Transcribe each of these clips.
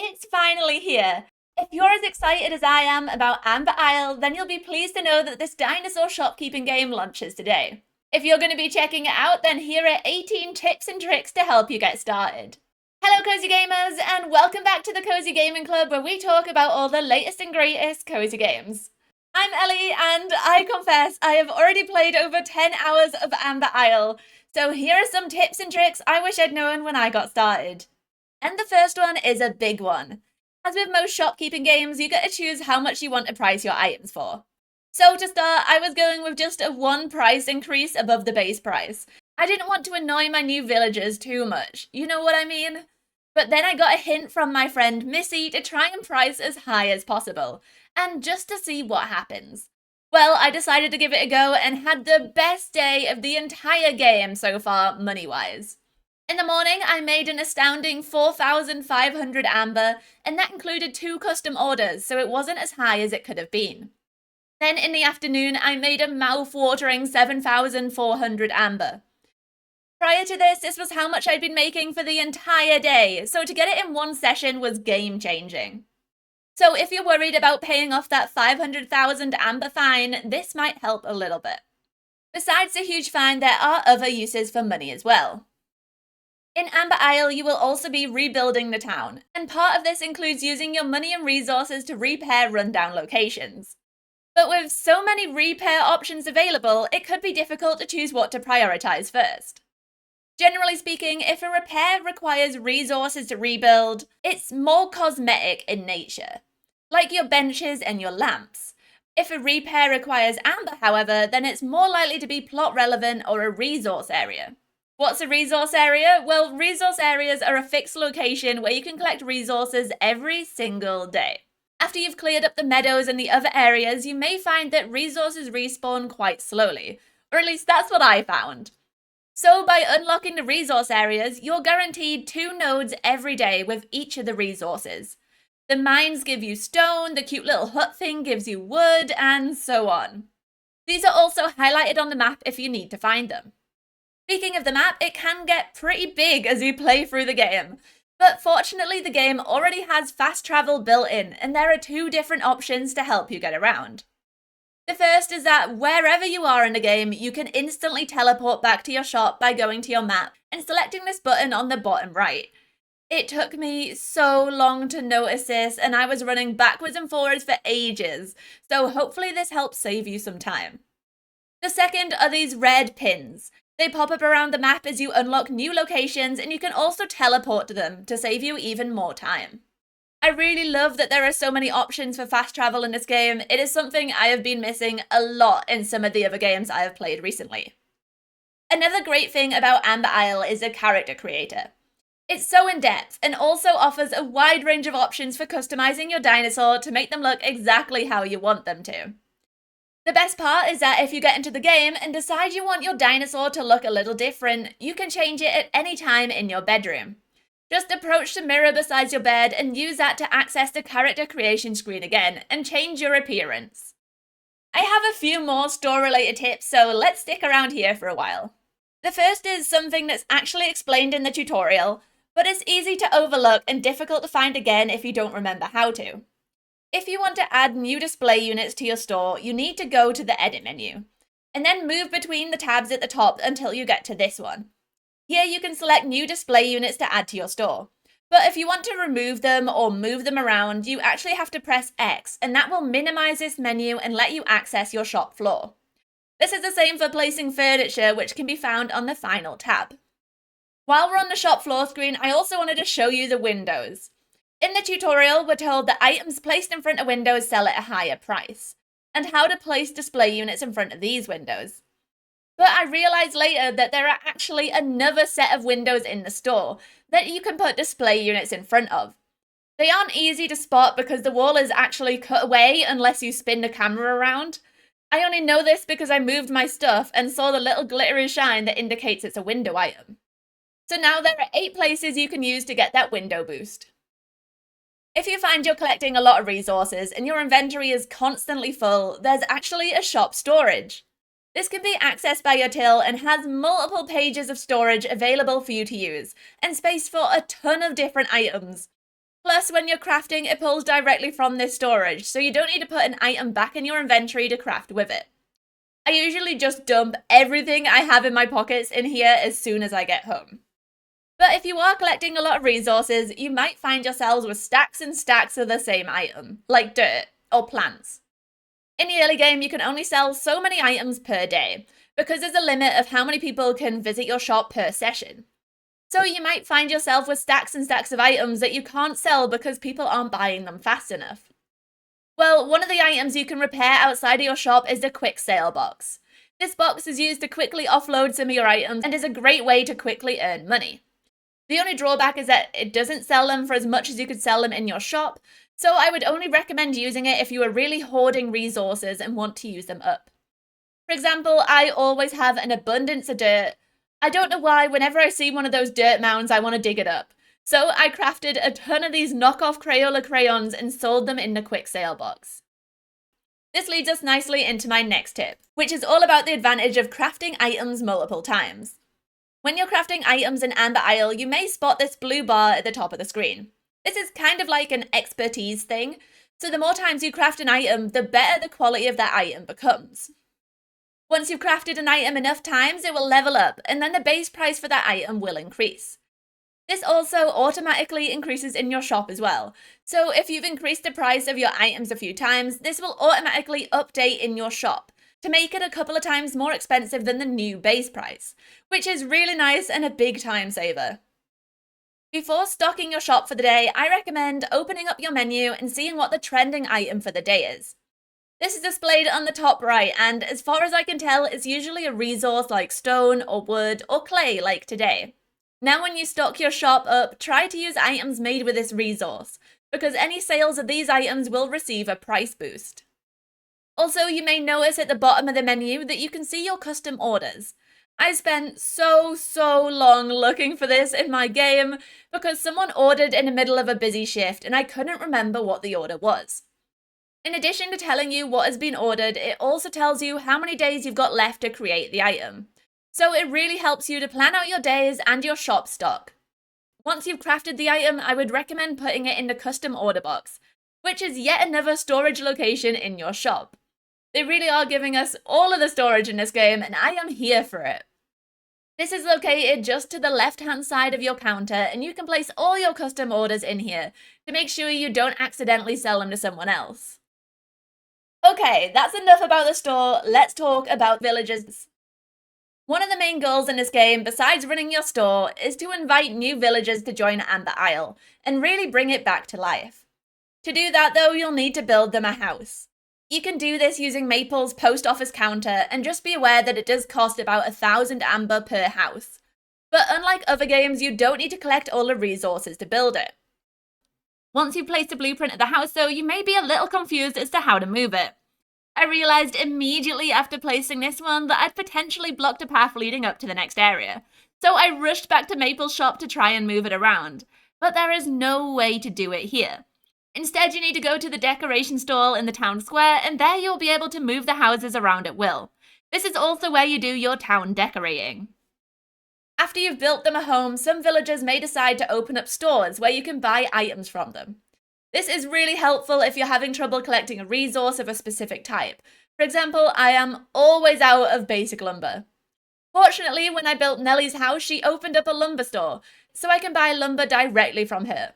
It's finally here! If you're as excited as I am about Amber Isle, then you'll be pleased to know that this dinosaur shopkeeping game launches today. If you're going to be checking it out, then here are 18 tips and tricks to help you get started. Hello Cozy Gamers, and welcome back to the Cozy Gaming Club, where we talk about all the latest and greatest cozy games. I'm Ellie, and I confess I have already played over 10 hours of Amber Isle, so here are some tips and tricks I wish I'd known when I got started. And the first one is a big one. As with most shopkeeping games, you get to choose how much you want to price your items for. So to start, I was going with just a 1 price increase above the base price. I didn't want to annoy my new villagers too much, you know what I mean? But then I got a hint from my friend Missy to try and price as high as possible, and just to see what happens. Well, I decided to give it a go and had the best day of the entire game so far, money-wise. In the morning, I made an astounding 4,500 amber, and that included 2 custom orders, so it wasn't as high as it could have been. Then in the afternoon, I made a mouth-watering 7,400 amber. Prior to this was how much I'd been making for the entire day, so to get it in one session was game-changing. So if you're worried about paying off that 500,000 amber fine, this might help a little bit. Besides the huge fine, there are other uses for money as well. In Amber Isle, you will also be rebuilding the town, and part of this includes using your money and resources to repair rundown locations. But with so many repair options available, it could be difficult to choose what to prioritize first. Generally speaking, if a repair requires resources to rebuild, it's more cosmetic in nature, like your benches and your lamps. If a repair requires amber, however, then it's more likely to be plot relevant or a resource area. What's a resource area? Well, resource areas are a fixed location where you can collect resources every single day. After you've cleared up the meadows and the other areas, you may find that resources respawn quite slowly, or at least that's what I found. So by unlocking the resource areas, you're guaranteed 2 nodes every day with each of the resources. The mines give you stone, the cute little hut thing gives you wood, and so on. These are also highlighted on the map if you need to find them. Speaking of the map, it can get pretty big as you play through the game, but fortunately the game already has fast travel built in, and there are 2 different options to help you get around. The first is that wherever you are in the game, you can instantly teleport back to your shop by going to your map and selecting this button on the bottom right. It took me so long to notice this, and I was running backwards and forwards for ages, so hopefully this helps save you some time. The second are these red pins. They pop up around the map as you unlock new locations, and you can also teleport to them to save you even more time. I really love that there are so many options for fast travel in this game. It is something I have been missing a lot in some of the other games I have played recently. Another great thing about Amber Isle is the character creator. It's so in-depth and also offers a wide range of options for customizing your dinosaur to make them look exactly how you want them to. The best part is that if you get into the game and decide you want your dinosaur to look a little different, you can change it at any time in your bedroom. Just approach the mirror beside your bed and use that to access the character creation screen again and change your appearance. I have a few more store-related tips, so let's stick around here for a while. The first is something that's actually explained in the tutorial, but it's easy to overlook and difficult to find again if you don't remember how to. If you want to add new display units to your store, you need to go to the edit menu, and then move between the tabs at the top until you get to this one. Here you can select new display units to add to your store, but if you want to remove them or move them around, you actually have to press X, and that will minimize this menu and let you access your shop floor. This is the same for placing furniture, which can be found on the final tab. While we're on the shop floor screen, I also wanted to show you the windows. In the tutorial, we're told that items placed in front of windows sell at a higher price, and how to place display units in front of these windows. But I realized later that there are actually another set of windows in the store that you can put display units in front of. They aren't easy to spot because the wall is actually cut away unless you spin the camera around. I only know this because I moved my stuff and saw the little glittery shine that indicates it's a window item. So now there are 8 places you can use to get that window boost. If you find you're collecting a lot of resources and your inventory is constantly full, there's actually a shop storage. This can be accessed by your till and has multiple pages of storage available for you to use, and space for a ton of different items. Plus, when you're crafting, it pulls directly from this storage, so you don't need to put an item back in your inventory to craft with it. I usually just dump everything I have in my pockets in here as soon as I get home. But if you are collecting a lot of resources, you might find yourselves with stacks and stacks of the same item, like dirt or plants. In the early game, you can only sell so many items per day, because there's a limit of how many people can visit your shop per session. So you might find yourself with stacks and stacks of items that you can't sell because people aren't buying them fast enough. Well, one of the items you can repair outside of your shop is the quick sale box. This box is used to quickly offload some of your items and is a great way to quickly earn money. The only drawback is that it doesn't sell them for as much as you could sell them in your shop, so I would only recommend using it if you are really hoarding resources and want to use them up. For example, I always have an abundance of dirt. I don't know why, whenever I see one of those dirt mounds, I want to dig it up. So I crafted a ton of these knockoff Crayola crayons and sold them in the quick sale box. This leads us nicely into my next tip, which is all about the advantage of crafting items multiple times. When you're crafting items in Amber Isle, you may spot this blue bar at the top of the screen. This is kind of like an expertise thing, so the more times you craft an item, the better the quality of that item becomes. Once you've crafted an item enough times, it will level up, and then the base price for that item will increase. This also automatically increases in your shop as well, so if you've increased the price of your items a few times, this will automatically update in your shop to make it a couple of times more expensive than the new base price, which is really nice and a big time saver. Before stocking your shop for the day, I recommend opening up your menu and seeing what the trending item for the day is. This is displayed on the top right, and as far as I can tell, it's usually a resource like stone or wood or clay like today. Now when you stock your shop up, try to use items made with this resource, because any sales of these items will receive a price boost. Also, you may notice at the bottom of the menu that you can see your custom orders. I spent so long looking for this in my game because someone ordered in the middle of a busy shift and I couldn't remember what the order was. In addition to telling you what has been ordered, it also tells you how many days you've got left to create the item. So it really helps you to plan out your days and your shop stock. Once you've crafted the item, I would recommend putting it in the custom order box, which is yet another storage location in your shop. They really are giving us all of the storage in this game, and I am here for it. This is located just to the left-hand side of your counter, and you can place all your custom orders in here to make sure you don't accidentally sell them to someone else. Okay, that's enough about the store. Let's talk about villagers. One of the main goals in this game, besides running your store, is to invite new villagers to join Amber Isle and really bring it back to life. To do that, though, you'll need to build them a house. You can do this using Maple's post office counter, and just be aware that it does cost about 1,000 amber per house. But unlike other games, you don't need to collect all the resources to build it. Once you've placed a blueprint of the house, though, you may be a little confused as to how to move it. I realised immediately after placing this one that I'd potentially blocked a path leading up to the next area, so I rushed back to Maple's shop to try and move it around. But there is no way to do it here. Instead, you need to go to the decoration stall in the town square, and there you'll be able to move the houses around at will. This is also where you do your town decorating. After you've built them a home, some villagers may decide to open up stores where you can buy items from them. This is really helpful if you're having trouble collecting a resource of a specific type. For example, I am always out of basic lumber. Fortunately, when I built Nellie's house, she opened up a lumber store, so I can buy lumber directly from her.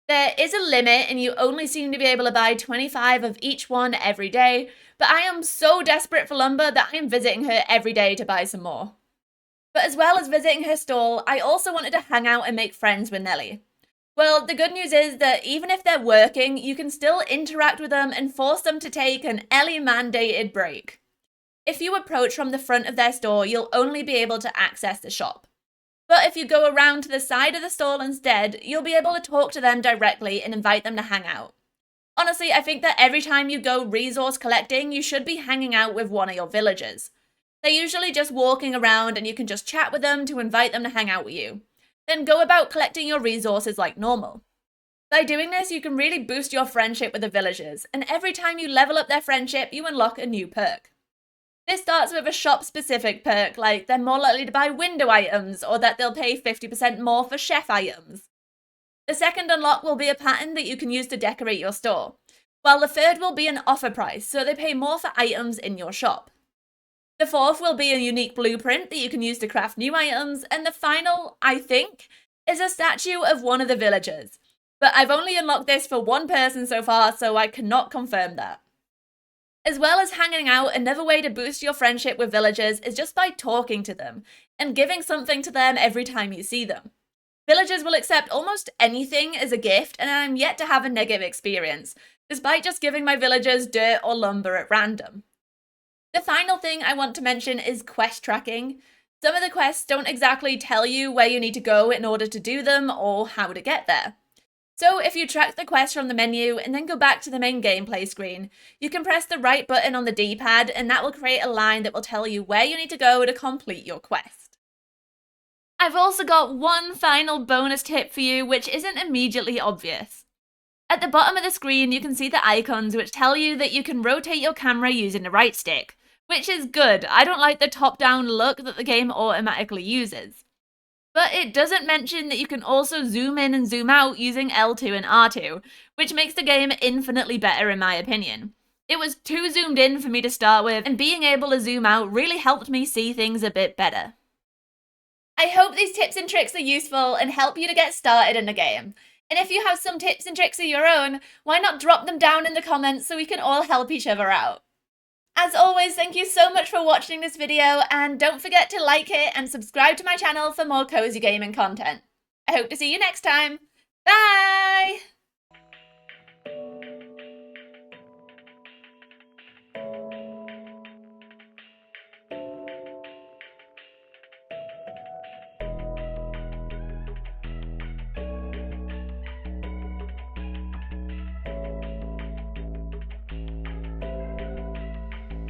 There is a limit, and you only seem to be able to buy 25 of each one every day, but I am so desperate for lumber that I am visiting her every day to buy some more. But as well as visiting her stall, I also wanted to hang out and make friends with Nellie. Well, the good news is that even if they're working, you can still interact with them and force them to take an Ellie-Mandated break. If you approach from the front of their store, you'll only be able to access the shop. But if you go around to the side of the stall instead, you'll be able to talk to them directly and invite them to hang out. Honestly, I think that every time you go resource collecting, you should be hanging out with one of your villagers. They're usually just walking around and you can just chat with them to invite them to hang out with you. Then go about collecting your resources like normal. By doing this, you can really boost your friendship with the villagers, and every time you level up their friendship, you unlock a new perk. This starts with a shop-specific perk, like they're more likely to buy window items, or that they'll pay 50% more for chef items. The second unlock will be a pattern that you can use to decorate your store, while the third will be an offer price, so they pay more for items in your shop. The fourth will be a unique blueprint that you can use to craft new items, and the final, I think, is a statue of one of the villagers. But I've only unlocked this for one person so far, so I cannot confirm that. As well as hanging out, another way to boost your friendship with villagers is just by talking to them and giving something to them every time you see them. Villagers will accept almost anything as a gift, and I'm yet to have a negative experience, despite just giving my villagers dirt or lumber at random. The final thing I want to mention is quest tracking. Some of the quests don't exactly tell you where you need to go in order to do them or how to get there. So if you track the quest from the menu and then go back to the main gameplay screen, you can press the right button on the D-pad and that will create a line that will tell you where you need to go to complete your quest. I've also got one final bonus tip for you which isn't immediately obvious. At the bottom of the screen you can see the icons which tell you that you can rotate your camera using the right stick, which is good. I don't like the top-down look that the game automatically uses. But it doesn't mention that you can also zoom in and zoom out using L2 and R2, which makes the game infinitely better in my opinion. It was too zoomed in for me to start with, and being able to zoom out really helped me see things a bit better. I hope these tips and tricks are useful and help you to get started in the game. And if you have some tips and tricks of your own, why not drop them down in the comments so we can all help each other out. As always, thank you so much for watching this video, and don't forget to like it and subscribe to my channel for more cozy gaming content. I hope to see you next time. Bye!